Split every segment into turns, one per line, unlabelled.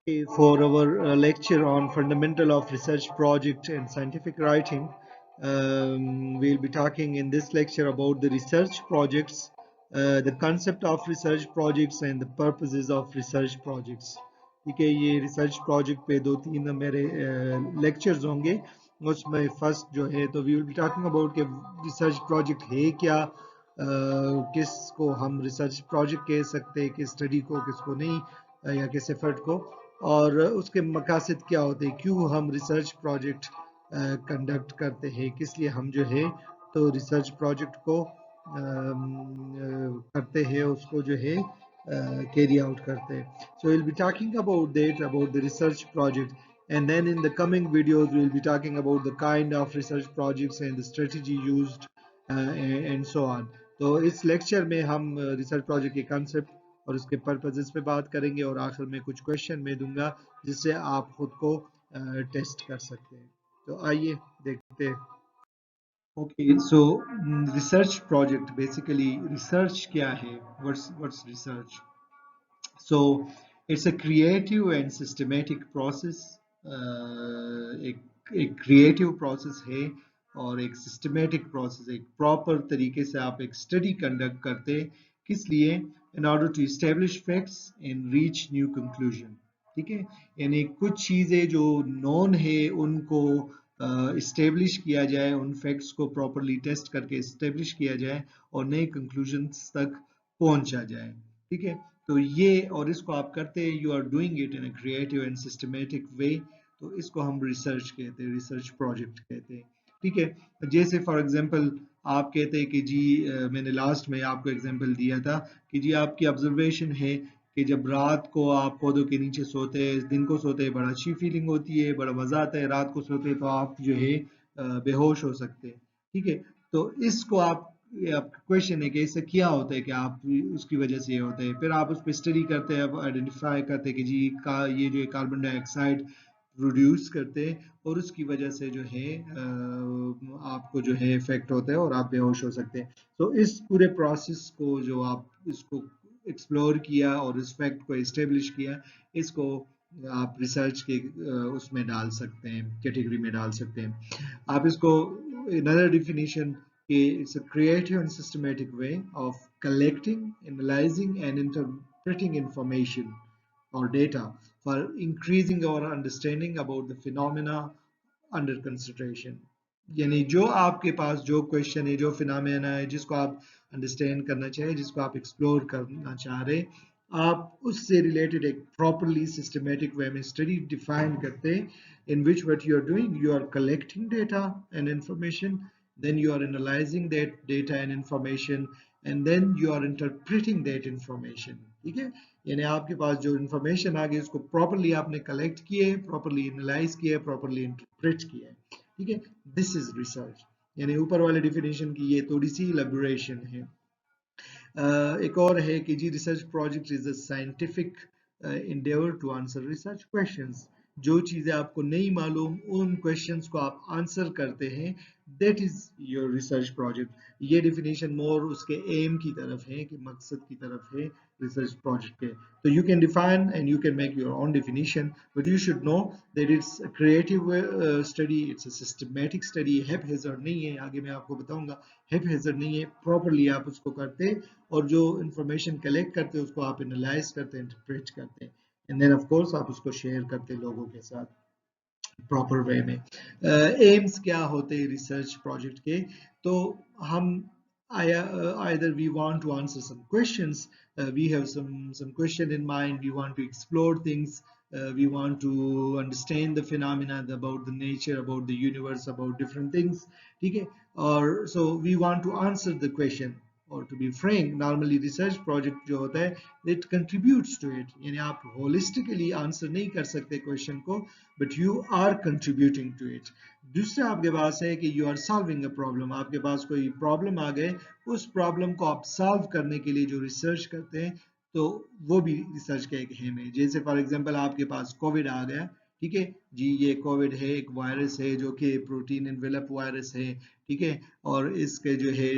For our lecture on fundamental of research project and scientific writing, we'll be talking in this lecture about the research projects, the concept of research projects and the purposes of research projects. ठीक है, ये research project पे दो तीन मेरे lectures होंगे। उसमें first जो है तो we will be talking about कि रिसर्च प्रोजेक्ट है क्या, किसको हम रिसर्च प्रोजेक्ट कह सकते हैं, किस स्टडी को, किसको नहीं, या किस एफर्ट को, और उसके मकासद क्या होते हैं, क्यों हम रिसर्च प्रोजेक्ट कंडक्ट करते हैं, किस लिए हम जो है तो रिसर्च प्रोजेक्ट को करते हैं, उसको जो है carry out करते हैं. So we'll be talking about that, about the research project, and then in the coming videos we'll be talking about the kind of research projects and the strategy used, and so on. तो इस lecture में हम research project के concept और उसके purposes पे बात करेंगे, और आखिर में कुछ क्वेश्चन मैं दूंगा जिससे आप खुद को टेस्ट कर सकते हैं. तो आइए देखते हैं. Okay, so research project, basically research क्या है? What's research? So it's a creative and systematic process. एक creative process है और एक systematic process, एक proper तरीके से आप एक study conduct करते हैं. किस लिए? In order to establish facts and reach new conclusion. ठीक है, यानी कुछ चीजें जो known है उनको इस्टेब्लिश किया जाए, उन फैक्ट्स को प्रॉपरली टेस्ट करके इस्टेब्लिश किया जाए और नए कंक्लूजन्स तक पहुंचा जाए. ठीक है, तो ये, और इसको आप करते हैं, you are doing it in a creative and systematic way, तो इसको हम रिसर्च कहते हैं, रिसर्च प्रोजेक्ट कहते हैं. ठीक है, जैसे फॉर एग्जांपल आप कहते हैं कि जी मैंने लास्ट में आपको एग्जांपल दिया था कि जी आपकी ऑब्जर्वेशन है कि जब रात को आप पौधों के नीचे सोते हैं, दिन को सोते हैं, बड़ा अच्छी फीलिंग होती है, बड़ा मजा आता है, रात को सोते हैं तो आप जो है बेहोश हो सकते हैं. ठीक है, तो इसको आप, आपका क्वेश्चन है कि इससे क्या होता है कि आप उसकी वजह से ये होता है, फिर आप उस पर स्टडी करते हैं, आप आइडेंटिफाई करते हैं कि जी का ये जो कार्बन डाइऑक्साइड प्रोड्यूस करते हैं और उसकी वजह से जो है आपको जो है इफेक्ट होता है और आप बेहोश हो सकते हैं. तो इस पूरे प्रोसेस को जो आप इसको एक्सप्लोर किया और इस फैक्ट को एस्टेब्लिश किया, इसको आप रिसर्च के उसमें डाल सकते हैं, कैटेगरी में डाल सकते हैं. आप इसको another definition, it's a creative and systematic way of collecting, analyzing and interpreting information or data for increasing our understanding about the phenomena under consideration. यानी जो आपके पास जो क्वेश्चन है, जो फिनोमेना है, जिसको आप अंडरस्टैंड करना चाहिए, जिसको आप एक्सप्लोर करना चाह रहे, आप उससे रिलेटेड एक प्रॉपरली सिस्टमेटिक वे में स्टडी डिफाइन करते हैं, in which what you are doing, you are collecting data and information, then you are analyzing that data and information, and then you are interpreting that information. ठीक है, यानी आपके पास जो information आ गई उसको प्रॉपरली आपने कलेक्ट किए, प्रॉपरली एनालाइज किए, प्रॉपरली इंटरप्रेट किए. ठीक है, दिस इज रिसर्च. यानी ऊपर वाले डिफिनेशन की ये थोड़ी सी इलैबोरेशन है. एक और है कि जी research project is a scientific endeavor to answer research questions. जो चीजें आपको नहीं मालूम उन क्वेश्चंस को आप आंसर करते हैं, that is your research project. ये डिफिनेशन मोर उसके एम की तरफ है, कि मकसद की तरफ है रिसर्च प्रोजेक्ट के. तो you can define and you can make your own definition, but you should know that it's a creative study, it's a systematic study. Haphazard नहीं है, आगे मैं आपको बताऊंगा. हैप-हैज़र्ड नहीं है, प्रॉपरली आप उसको करते और जो इंफॉर्मेशन कलेक्ट करते हैं उसको आप एनालाइज करते हैं, इंटरप्रेट करते हैं, एंड देन ऑफ कोर्स आप उसको शेयर करते हैं लोगों के साथ प्रॉपर वे में. एम्स क्या होते हैं रिसर्च प्रोजेक्ट के? तो हम either we want to answer some questions, we have some question in mind, we want to explore things, we want to understand the phenomena about the nature, about the universe, about different things. ठीक है, or so we want to answer the question, or to be frank, normally research project जो होता है it contributes to it. यानी आप holistically answer नहीं कर सकते question को, but you are contributing to it. दूसरा आपके पास है कि you are solving a problem. आपके पास कोई problem आ गए, उस problem को आप solve करने के लिए जो research करते हैं, तो वो भी रिसर्च का एक हेम है. जैसे फॉर एग्जांपल आपके पास कोविड आ गया, ठीक है जी, ये कोविड है, एक वायरस है जो कि प्रोटीन एनवेलप वायरस है. ठीक है, और इसके जो है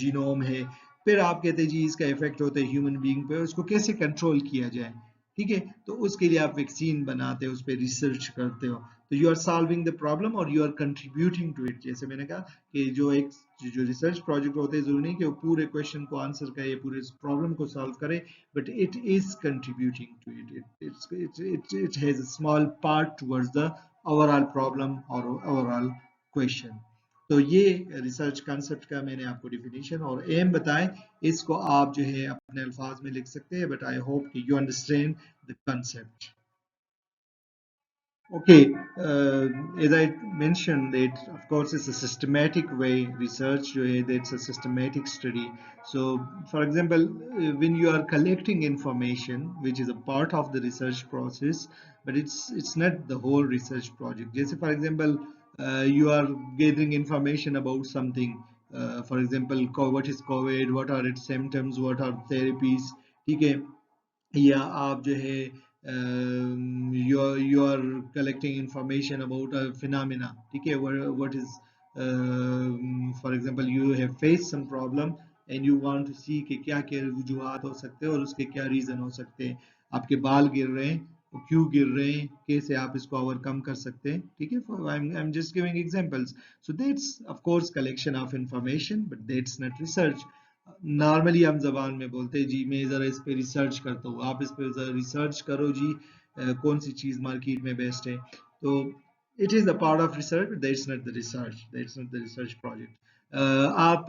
जीनोम है. फिर आप कहते हैं जी इसका इफेक्ट होता है ह्यूमन बीइंग पे, उसको कैसे कंट्रोल किया जाए. ठीक है, तो उसके लिए आप वैक्सीन बनाते हो, उस पर रिसर्च करते हो, तो you are solving the problem और you are contributing to it. जैसे मैंने कहा कि जो रिसर्च प्रोजेक्ट होते हैं, जरूरी नहीं कि वो पूरे क्वेश्चन को आंसर करे, पूरे प्रॉब्लम को सॉल्व करे, but it is contributing to it, it has a small part towards the overall problem और ओवरऑल क्वेश्चन। तो ये रिसर्च कंसेप्ट का मैंने आपको डिफिनीशन और एम बताएं, इसको आप जो है अपने अल्फाज में लिख सकते हैं, बट आई होप कि you understand the concept. Okay, as I mentioned, that of course it's a systematic way research. That's a systematic study. So, for example, when you are collecting information, which is a part of the research process, but it's not the whole research project. Just for example, you are gathering information about something. For example, what is COVID? What are its symptoms? What are therapies? Okay, या आप जो है you are collecting information about a phenomena, ठीक है, what is for example you have faced some problem and you want to see कि क्या क्या वजूहात हो सकते हैं और उसके क्या रीजन हो सकते हैं, आपके बाल गिर रहे हैं, वो क्यों गिर रहे हैं, कैसे आप इसको ओवरकम कर सकते हैं, ठीक है, I'm just giving examples. So that's of course collection of information, but that's not research. Normally हम जबान में बोलते हैं जी मैं ज़रा इस पे रिसर्च करता हूँ, आप इस पे ज़रा रिसर्च करो जी, कौन सी चीज़ मार्केट में बेस्ट है, तो it is a part of research, that's not the research, that's not the research project. आप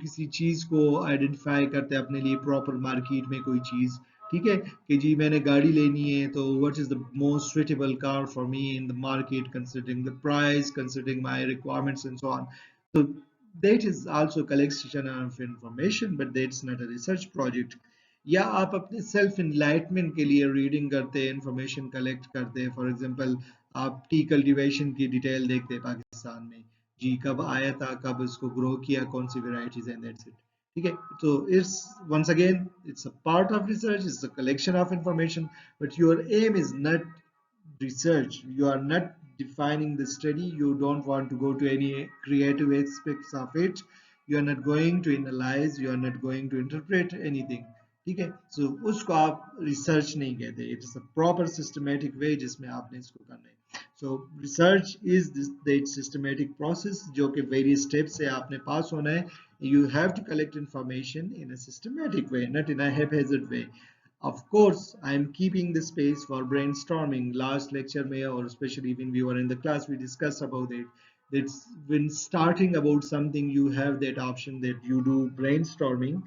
किसी चीज़ को आइडेंटिफाई करते हैं अपने लिए प्रॉपर मार्केट में कोई चीज़, ठीक है, कि जी मैंने गाड़ी लेनी है तो what is the most suitable car for me in the market considering the price, considering my requirements and so on. तो that is also collection of information, but that's not a research project. या आप अपने self enlightenment के लिए reading करते हैं, information collect करते हैं, फॉर एग्जांपल आप टी कल्टीवेशन की डिटेल देखते हैं पाकिस्तान में, जी कब आया था, कब इसको ग्रो किया, कौन सी वेराइटीज एंड दैट्स इट, ठीक है, तो it's once again it's a part of research, it's a collection of information, but your aim is not research, you are not defining the study, you don't want to go to any creative aspects of it, you are not going to analyze, you are not going to interpret anything, ठीक है, so उसको आप research नहीं कहते, it is a proper systematic way जिसमें आपने इसको करना है। So research is this that systematic process जो कि various steps से आपने पास होना है, you have to collect information in a systematic way, not in a haphazard way. Of course, I am keeping the space for brainstorming. Last lecture में or especially when we were in the class, we discussed about it. That's when starting about something, you have that option that you do brainstorming.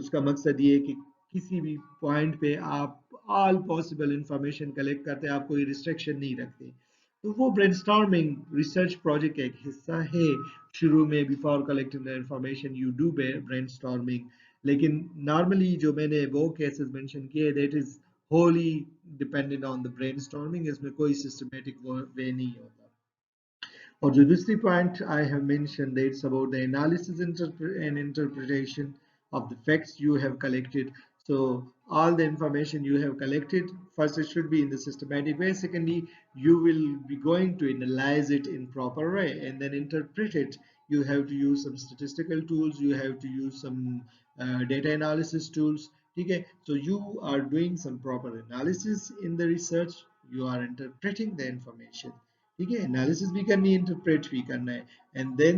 उसका मकसद ये है कि किसी भी point पे आप all possible information collect करते हैं, आप कोई restriction नहीं रखते, तो वो ब्रेनस्टॉर्मिंग रिसर्च प्रोजेक्ट का एक हिस्सा है। शुरू में before collecting the information you do brainstorming, लेकिन नॉर्मली जो मैंने वो केसेस मेंशन किए that is Holi dependent on the brainstorming, इसमें कोई सिस्टमैटिक वे नहीं होता। और जो दूसरी point I have mentioned, that's about the analysis and interpretation of the facts you have collected. So all the information you have collected, first it should be in the systematic way. Secondly, you will be going to analyze it in proper way and then interpret it. You have to use some statistical tools. You have to use some data analysis tools. Okay, so you are doing some proper analysis in the research. You are interpreting the information. ठीक है, analysis भी करनी है, interpret भी करना है, and then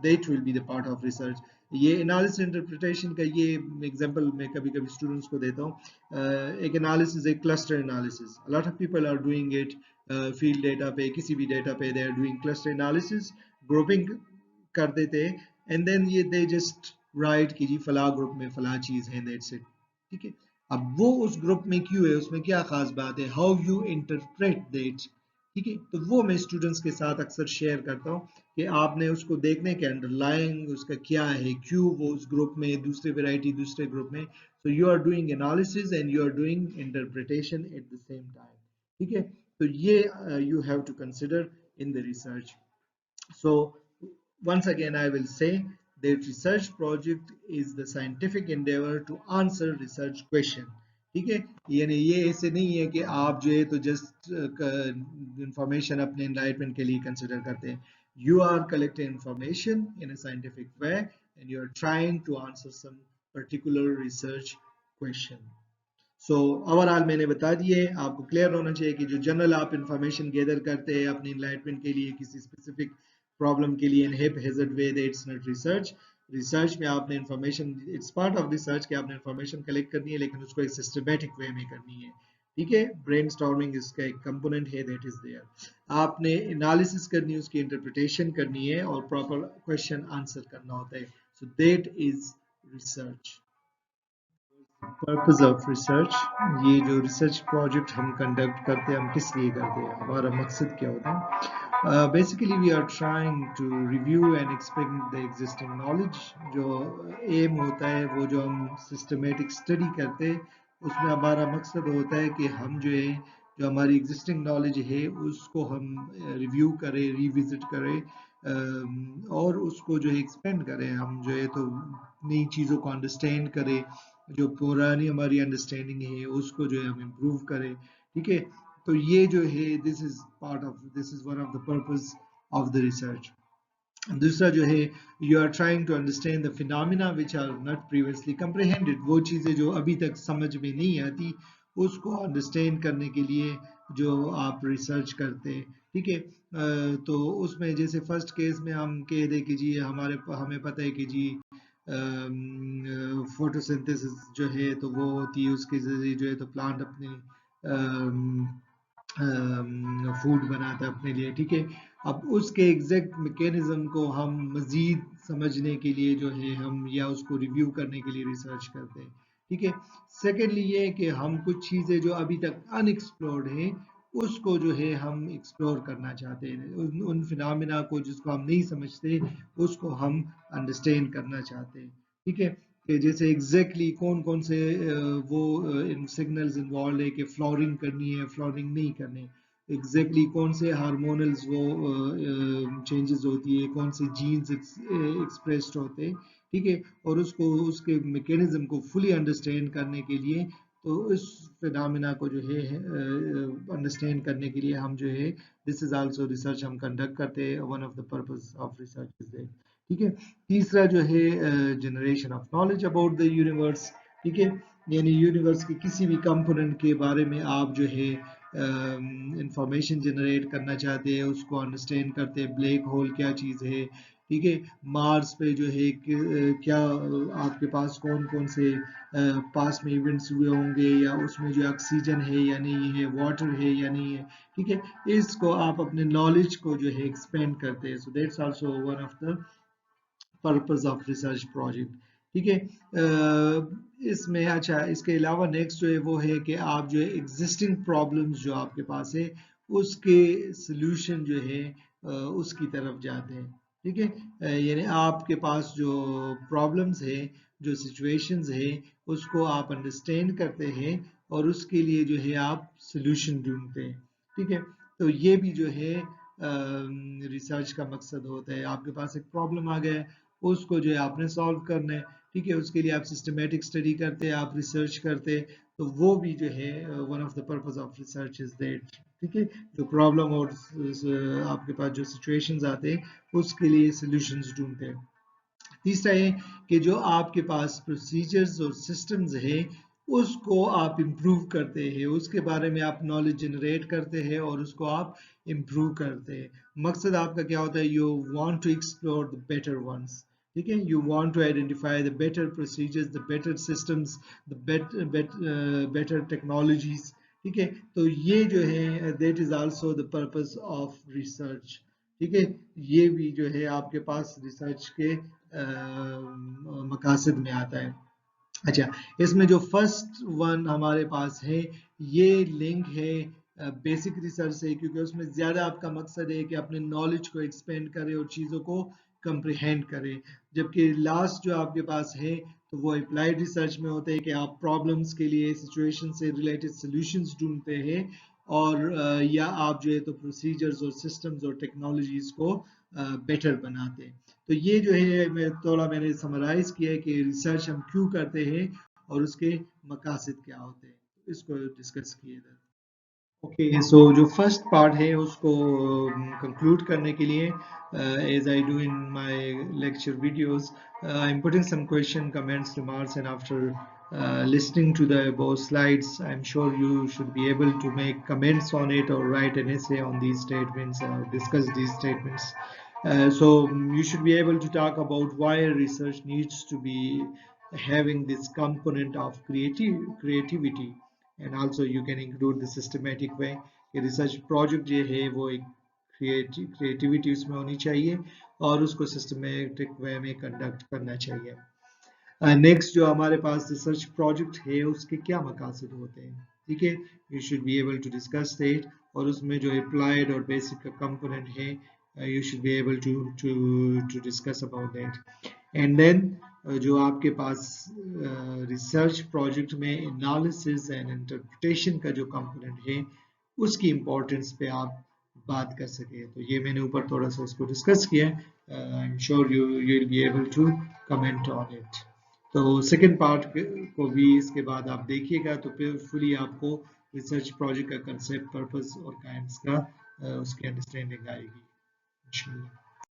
that will be the part of research. ये analysis interpretation का ये एग्जांपल मैं कभी कभी स्टूडेंट्स को देता हूँ। एक एनालिसिस, एक cluster analysis, a lot of people are doing it field data पे, किसी भी डेटा पे they are doing cluster analysis, grouping कर देते हैं, एंड देन ये दे जस्ट राइट कि जी फला ग्रुप में फला चीज है, दैट्स इट, ठीक है। अब वो उस ग्रुप में क्यों है, उसमें क्या खास बात है, हाउ यू इंटरप्रेट दैट, ठीक है, तो वो मैं स्टूडेंट्स के साथ अक्सर शेयर करता हूँ कि आपने उसको देखने के अंडरलाइंग उसका क्या है, क्यों वो उस ग्रुप में, दूसरे वैरायटी दूसरे ग्रुप में, so you are doing analysis and you are doing interpretation at the same time, ठीक है, तो ये you have to consider in the research. So once again, I will say that research project is the scientific endeavor to answer research question. ठीक है, यानी ये ऐसे नहीं है कि आप जो है तो जस्ट इंफॉर्मेशन अपने एनलाइटमेंट के लिए कंसिडर करते हैं, you are collecting information in a scientific way and you are trying to answer some particular research question. So overall मैंने बता दिए, आपको क्लियर होना चाहिए कि जो जनरल आप इंफॉर्मेशन गैदर करते हैं अपनी इनलाइटमेंट के लिए किसी स्पेसिफिक प्रॉब्लम के लिए, hip hazard way, it's not research. Research में आपने information, it's part of research कि आपने इंफॉर्मेशन कलेक्ट करनी है, लेकिन उसको एक सिस्टमेटिक वे में करनी है। ठीक है, ब्रेन स्टॉर्मिंग इसका एक कंपोनेंट है, दैट इज देयर। आपने एनालिसिस करनी है, उसकी इंटरप्रिटेशन करनी है और प्रॉपर क्वेश्चन आंसर करना होता है। So that is research. Purpose of research, ये जो रिसर्च प्रोजेक्ट हम कंडक्ट करते हैं, हम किस लिए करते हैं, हमारा मकसद क्या होता है? Basically we are trying to review and expand the existing knowledge. जो एम होता है, वो जो हम सिस्टमेटिक स्टडी करते हैं, उसमें हमारा मकसद होता है कि हम जो है, जो हमारी एग्जिस्टिंग नॉलेज है, उसको हम रिव्यू करें, रिविजिट करें, और उसको जो है एक्सपेंड करें, हम जो है तो नई चीज़ों को अंडरस्टैंड करें, जो पुरानी हमारी अंडरस्टैंडिंग है उसको जो है हम इम्प्रूव करें। ठीक है, तो ये जो है this is one of the purpose of the research. दूसरा जो है, you are trying to understand the phenomena which are not previously comprehended. वो चीज़ें जो अभी तक समझ में नहीं आती, उसको अंडरस्टैंड करने के लिए जो आप रिसर्च करते हैं। ठीक है, तो उसमें जैसे फर्स्ट केस में हम कह दें कि जी हमें पता है कि जी फोटोसिंथेसिस जो है तो वो होती है, उसके जरिए जो है तो प्लांट अपने फूड बनाता है अपने लिए। ठीक है, अब उसके एग्जैक्ट मैकेनिज्म को हम मजीद समझने के लिए जो है हम, या उसको रिव्यू करने के लिए रिसर्च करते हैं। ठीक है, सेकेंडली ये है कि हम कुछ चीज़ें जो अभी तक अनएक्सप्लोर्ड हैं, उसको जो है हम एक्सप्लोर करना चाहते हैं, उन फिनोमिना को जिसको हम नहीं समझते, उसको हम अंडरस्टैंड करना चाहते हैं। ठीक है, कि जैसे एग्जैक्टली कौन कौन से वो इन सिग्नल्स इन्वॉल्व है कि फ्लावरिंग करनी है, फ्लावरिंग नहीं करनी, एग्जैक्टली कौन से हार्मोनल्स वो चेंजेस होती है, कौन से जीन्स एक्सप्रेस्ड होते हैं। ठीक है, और उसको उसके मैकेनिज्म को फुली अंडरस्टैंड करने के लिए, तो इस फिनोमिना को जो है अंडरस्टैंड करने के लिए हम जो है, दिस इज आल्सो रिसर्च हम कंडक्ट करते हैं। One of the purpose of research is that. ठीक है, तीसरा जो है generation of knowledge about the universe. ठीक है, यानी यूनिवर्स के किसी भी कंपोनेंट के बारे में आप जो है इंफॉर्मेशन जनरेट करना चाहते हैं, उसको अंडरस्टैंड करते हैं, ब्लैक होल क्या चीज़ है। ठीक है, मार्स पे जो है क्या आपके पास कौन कौन से पास में इवेंट्स हुए होंगे, या उसमें जो ऑक्सीजन है या नहीं है, वाटर है या नहीं है। ठीक है, इसको आप अपने नॉलेज को जो है एक्सपेंड करते हैं। So that's also one of the purpose of research project. ठीक है, इसमें अच्छा, इसके अलावा नेक्स्ट जो है वो है कि आप जो है एग्जिस्टिंग प्रॉब्लम्स जो आपके पास है, उसके सल्यूशन जो है उसकी तरफ जाते हैं। ठीक है, यानी आपके पास जो प्रॉब्लम्स है, जो सिचुएशंस है, उसको आप अंडरस्टैंड करते हैं और उसके लिए जो है आप सल्यूशन ढूंढते हैं। ठीक है, तो ये भी जो है रिसर्च का मकसद होता है। आपके पास एक प्रॉब्लम आ गया है, उसको जो है आपने सॉल्व करना है। ठीक है, उसके लिए आप सिस्टमेटिक स्टडी करते हैं, आप रिसर्च करते हैं, तो वो भी जो है one of the purpose of research is that. ठीक है, जो प्रॉब्लम और आपके पास जो सिचुएशंस आते हैं, उसके लिए सॉल्यूशंस ढूंढते हैं। तीसरा है कि जो आपके पास प्रोसीजर्स और सिस्टम्स है, उसको आप इम्प्रूव करते हैं, उसके बारे में आप नॉलेज जनरेट करते हैं और उसको आप इम्प्रूव करते हैं। मकसद आपका क्या होता है? You want to explore the better ones. ठीक है, you want to identify the better procedures, the better systems, the better technologies. ठीक है, तो ये जो है that is also the purpose of research. ठीक है, ये भी जो है आपके पास रिसर्च के मकासद में आता है। अच्छा, इसमें जो फर्स्ट वन हमारे पास है, ये लिंक है बेसिक रिसर्च से, क्योंकि उसमें ज़्यादा आपका मकसद है कि अपने नॉलेज को एक्सपेंड करें और चीज़ों को कंप्रिहेंड करें। जबकि लास्ट जो आपके पास है, तो वो अप्लाइड रिसर्च में होता है कि आप प्रॉब्लम्स के लिए सिचुएशन से रिलेटेड सॉल्यूशंस ढूंढते हैं, और या आप जो है तो प्रोसीजर्स और सिस्टम्स और टेक्नोलॉजीज को बेटर बनाते हैं। तो ये जो है मैंने समराइज किया है कि रिसर्च हम क्यों करते हैं और उसके मकासद क्या होते हैं, इसको डिस्कस किए थे। ओके, सो जो फर्स्ट पार्ट है उसको कंक्लूड करने के लिए, as I do in my lecture videos, I am putting some question, comments, remarks, and after listening to the above slides, I'm sure you should be able to make comments on it or write an essay on these statements or discuss these statements. So you should be able to talk about why research needs to be having this component of creativity, and also you can include the systematic way कि research project जो है वो एक creativity उसमें होनी चाहिए और उसको systematic way में conduct करना चाहिए. नेक्स्ट जो हमारे पास रिसर्च प्रोजेक्ट है उसके क्या मकासद होते हैं, ठीक है, you should be able to discuss that, और उसमें जो अप्लाइड और बेसिक का कंपोनेंट है you should be able to to to discuss about that. And then जो आपके पास रिसर्च प्रोजेक्ट में एनालिसिस एंड इंटरप्रिटेशन का जो कंपोनेंट है उसकी इम्पोर्टेंस पे आप बात कर सके. तो ये मैंने ऊपर थोड़ा सा इसको डिस्कस किया. I am sure you will be able to comment on it. तो सेकेंड पार्ट को भी इसके बाद आप देखिएगा तो फिर फुली आपको रिसर्च प्रोजेक्ट का कंसेप्ट, पर्पस और काइंड्स का उसकी अंडरस्टैंडिंग आएगी इंशाल्लाह.